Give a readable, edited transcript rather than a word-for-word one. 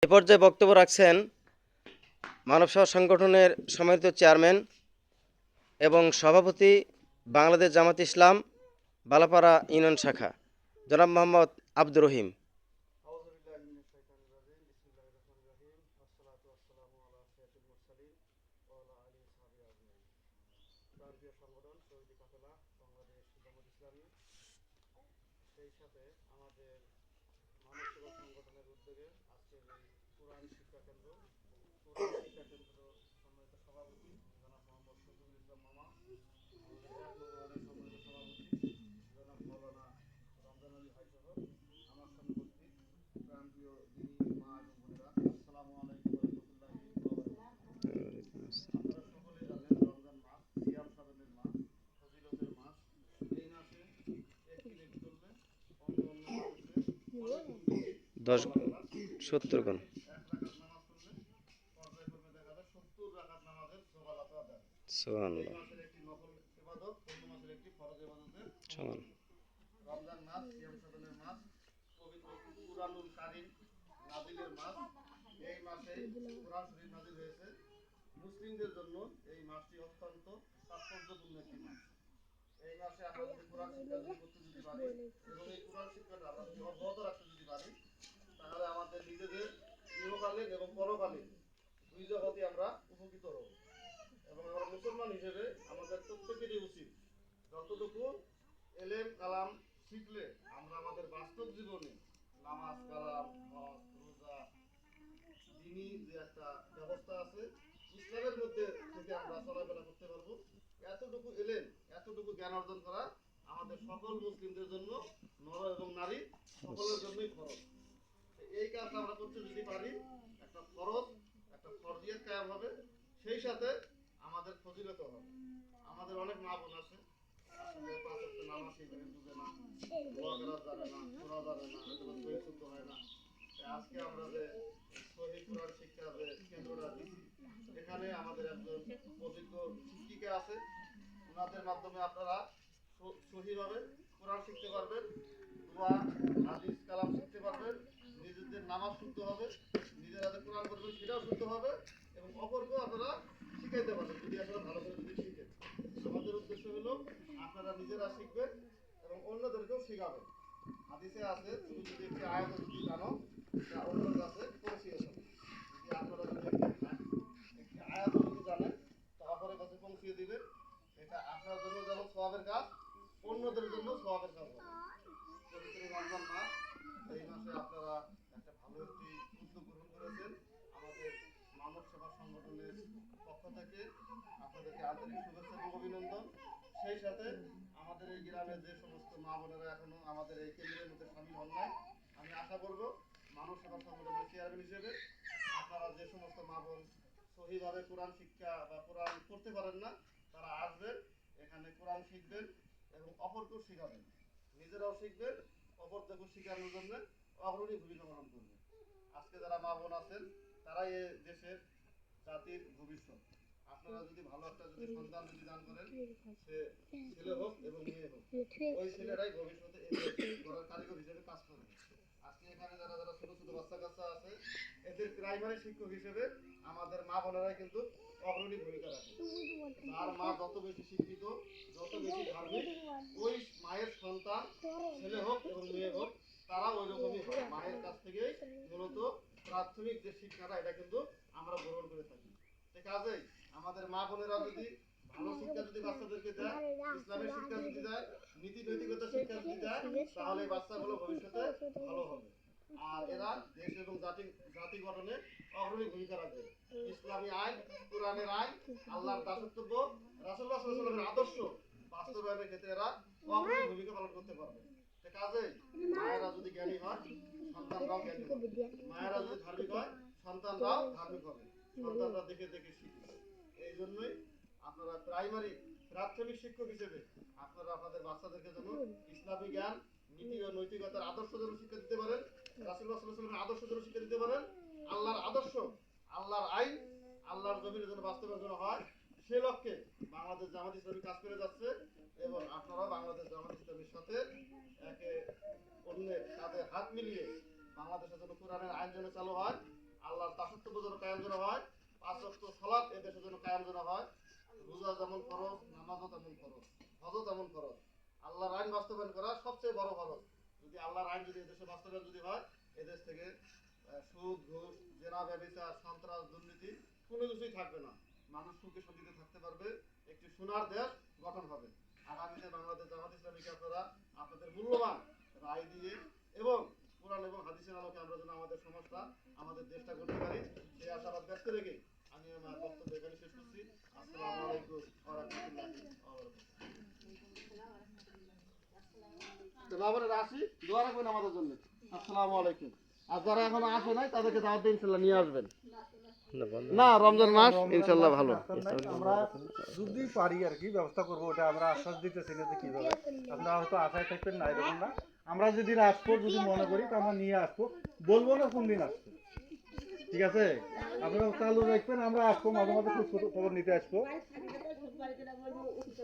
এ পর্যায়ে বক্তব্য রাখছেন মানব সেবা সংগঠনের সম্মানিত চেয়ারম্যান এবং সভাপতি বাংলাদেশ জামাত ইসলাম বালাপাড়া ইউনিয়ন শাখা জনাব মোহাম্মদ আব্দুর রহিম। সেই সাথে আমাদের মানব সেবা সংগঠনের উদ্যোগে আজকের এই কোরআন শিক্ষা কেন্দ্র সম্মানিত সভাপতি জনাব মোহাম্মদ শফিকুল ইসলাম মামা, আমাদের ১ নম্বর ওয়ার্ডের সম্মানিত সভাপতি জনাব মৌলানা রমজান আলী ভাই সহ আমার সামনে উপস্থিত প্রাণপ্রিয় দিনী মা এবং বোনেরা, আসসালামু আলাইকুম রহমতুল্লাহি আপনারা সকলেই জানেন রমজান মাস সিয়াম সাধনের মাস, ফজিলতের মাস। এই মাসে একটি নেকি করলে অন্য অন্য মাসে 70 গুণ। 1 রাকাত নামাজ পড়লে পর্যায়ক্রমে দেখা যায় 70 রাকাত নামাজের সওয়াব আল্লাহ তাআলা দেন। এই মাসের একটি নফল ইবাদত অন্য মাসের একটি ফরজ ইবাদতের সমান। রমজান মাস সিয়াম সাধনের মাস, পবিত্র কুরআনুল কারীম নাজিলের মাস। এই মাসে কুরআন শরীফ নাজিল হয়েছে। মুসলিমদের জন্য এই মাসটি অত্যন্ত তাৎপর্যপূর্ণ একটি মাস। এই মাসে আমরা যদি কোরআন শিক্ষা করতে যদি পারি এবং এই কোরআন শিক্ষাটা আমরা যদি অব্যাহত রাখতে যদি পারি, তাহলে আমাদের নিজেদের ইহকালীন এবং পরকালীন দুই জগতে আমরা উপকৃত হব। এবং আমরা মুসলমান হিসেবে আমাদের প্রত্যেকেরই উচিত যতটুকু এলেম কালাম শিখলে আমরা আমাদের বাস্তব জীবনে নামাজ কালাম হজ রোজা দিনী যে একটা ব্যবস্থা আছে ইসলামের মধ্যে থেকে আমরা চলাফেরা করতে পারবো, এতটুকু এলেম এতটুকু জ্ঞান অর্জন করা আমাদের সকল মুসলিমদের জন্য, নর এবং নারী সকলের জন্যই ফরজ। এই কাজটা আমরা করতে যদি পারি একটা ফরজ একটা ফরজিয়ত কায়েম হবে, সেই সাথে আমাদের ফজিলত হবে। আমাদের অনেক মা বোন আছে আসলে 5 ওয়াক্ত নামাজ সেইভাবে বুঝে না, দোয়া করা জানে না, পড়া জানে না, হয়তো সহি শুদ্ধ হয় না। আজকে আমরা যে সহি কোরআন শিক্ষা যে কেন্দ্রটা দিচ্ছি, এখানে আমাদের একজন অভিজ্ঞ শিক্ষিকা আছে, ওনাদের মাধ্যমে আপনারা সহিভাবে কোরআন শিখতে পারবেন, দোয়া হাদিস কালাম শিখতে পারবেন, নিজেদের নামাজ শুদ্ধ হবে, নিজেরা যে কোরআন করবেন সেটাও শুদ্ধ হবে এবং অপরকেও আপনারা শিখাইতে পারবেন যদি আপনারা ভালো করে যদি শিখেন। আমাদের উদ্দেশ্য হলো আপনারা নিজেরা শিখবেন এবং অন্যদেরকেও শেখাবেন। হাদিসে আছে তুমি যদি একটি আয়াত যদি জানো তা অন্যের কাছে পৌঁছিয়ে যাবে। যদি আপনারা যদি একটি আয়াত যদি জানেন তা অপরের কাছে পৌঁছিয়ে দিবেন, এটা আপনার জন্য যেমন সওয়াবের কাজ, অন্যদের জন্য সওয়াবের কাজ হবে। পবিত্র রমজান মাস, এই মাসে আপনারা একটা ভালো একটি উদ্যোগ গ্রহণ করেছেন। আমাদের মানব সেবা সংগঠনের পক্ষ থেকে আপনাদেরকে আন্তরিক শুভেচ্ছা এবং অভিনন্দন। সেই সাথে আমাদের এই গ্রামের যে সমস্ত মা বোনেরা এখনো আমাদের এই কেন্দ্রের মধ্যে সামিল হন নাই, আমি আশা করব মানব সেবা সংগঠনের চেয়ারম্যান হিসেবে আপনারা যে সমস্ত মা বোন সহিভাবে কোরআন শিক্ষা বা কোরআন পড়তে পারেন না, তারা আসবেন, এখানে কোরআন শিখবেন এবং অপরকেও শিখাবেন, নিজেরাও শিখবেন, অপরকেও শিখানোর জন্য অগ্রণী ভূমিকা পালন করবেন। আজকে যারা মা বোন আছেন তারাই এই দেশের জাতির ভবিষ্যৎ। আপনারা যদি ভালো একটা যদি সন্তান যদি দান করেন, সে ছেলে হোক এবং মেয়ে হোক, ওই ছেলেরাই ভবিষ্যতে এই দেশ গড়ার কারিগর হিসেবে কাজ করবে। আজকে এখানে যারা যারা ছোট ছোট বাচ্চা কাচ্চা আছে, এদের প্রাইমারি শিক্ষক হিসেবে আমাদের মা বোনেরাই কিন্তু অগ্রণী ভূমিকা রাখে। তার মা যত বেশি শিক্ষিত, যত বেশি ধার্মিক, ওই মায়ের সন্তান ছেলে হোক এবং মেয়ে হোক তারা ওই রকমই হয়। মায়ের কাছ থেকেই মূলত প্রাথমিক যে শিক্ষাটা এটা কিন্তু আমরা গ্রহণ করে থাকি। ঠিক আছে, আমাদের মা বোনেরা যদি ভালো শিক্ষা যদি বাচ্চাদেরকে দেয়, ইসলামের শিক্ষা যদি দেয়, নীতি নৈতিকতা শিক্ষা যদি দেয়, তাহলে এই বাচ্চাগুলো ভবিষ্যতে ভালো হবে। আর এরা দেশ এবং জাতি গঠনে অগ্রণী ভূমিকা রাখবে। ইসলামী আইন, কোরআনের আইন, আল্লাহর দাসত্ব, রাসূলুল্লাহ সাল্লাল্লাহু আলাইহি ওয়াসাল্লামের আদর্শ বাস্তবায়নের ক্ষেত্রে এরা অগ্রণী ভূমিকা পালন করতে পারবে। কাজেই মায়েরা যদি জ্ঞানী হয় সন্তানরাও জ্ঞানী হবে, মায়েরা যদি ধার্মিক হয় সন্তানরাও ধার্মিক হবে, সন্তানরা দেখে দেখে শিখবে। এই জন্যই আপনারা প্রাথমিক শিক্ষক হিসেবে আপনারা আপনাদের বাচ্চাদেরকে যেন ইসলামী জ্ঞান, নীতি ও নৈতিকতার আদর্শ যেন শিক্ষা দিতে পারেন, রাসূলুল্লাহ সাল্লাল্লাহু আলাইহি ওয়াসাল্লামের আদর্শ যেন শিক্ষা দিতে পারেন, আল্লাহর আদর্শ, আল্লাহর আইন, আল্লাহর জমিনে যেন বাস্তবায়ন যেন হয়, সে লক্ষ্যে বাংলাদেশ জামাত ইসলামী কাজ করে যাচ্ছে। এবং আপনারা বাংলাদেশ জামাত ইসলামীর সাথে একে অন্যের সাথে হাত মিলিয়ে বাংলাদেশের জন্য কোরআনের আইন যেন চালু হয়, আল্লাহর দাসত্ব যেন কায়েম যেন হয়, 5 ওয়াক্ত সালাত এই দেশে যেন কায়েম যেন হয়। রোজা যেমন ফরজ, নামাজও তেমন ফরজ, হজও তেমন ফরজ। আল্লাহর আইন বাস্তবায়ন করা সবচেয়ে বড় ফরজ। যদি আল্লাহর আইন যদি এদেশে বাস্তবায়ন যদি হয়, এদেশ থেকে সুদ, ঘুষ, জেনা, ব্যভিচার, সন্ত্রাস, দুর্নীতি কোনো কিছুই থাকবে না। মানুষ সুখে শান্তিতে থাকতে পারবে, একটি সোনার দেশ গঠন হবে। আগামীতে বাংলাদেশ জামাত ইসলামীকে আপনারা আপনাদের মূল্যবান রায় দিয়ে এবং কোরআন এবং হাদিসের আলোকে আমরা যেন আমাদের সমাজটা, আমাদের দেশটা গড়তে পারি, সেই আশাবাদ ব্যক্ত রেখে আমি আমার বক্তব্য এখানে শেষ করছি। আসসালামু আলাইকুম ওয়া রাহমাতুল্লাহি ওয়া বারাকাতুহু। তো বাবারা আসি, দোয়া রাখবেন আমাদের জন্য। আসসালামু আলাইকুম। আর যারা এখনো আসে নাই তাদেরকে দাওয়াত দিয়ে ইনশাআল্লাহ নিয়ে আসবেন। না, রমজান মাস ইনশাআল্লাহ ভালো। আমরা যদি পারি আর কি ব্যবস্থা করবো, ওটা আমরা আশ্বাস দিতেছি না যে কিভাবে। আপনারা হয়তো আশায় থাকবেন না, এরকম না। আমরা যেদিন আসবো, যদি মনে করি তো আমরা নিয়ে আসবো, বলবো না কোন দিন আসবো, ঠিক আছে? আপনারা চালু রাখবেন, আমরা আসবো, মাঝে মাঝে খোঁজ খবর নিতে আসবো।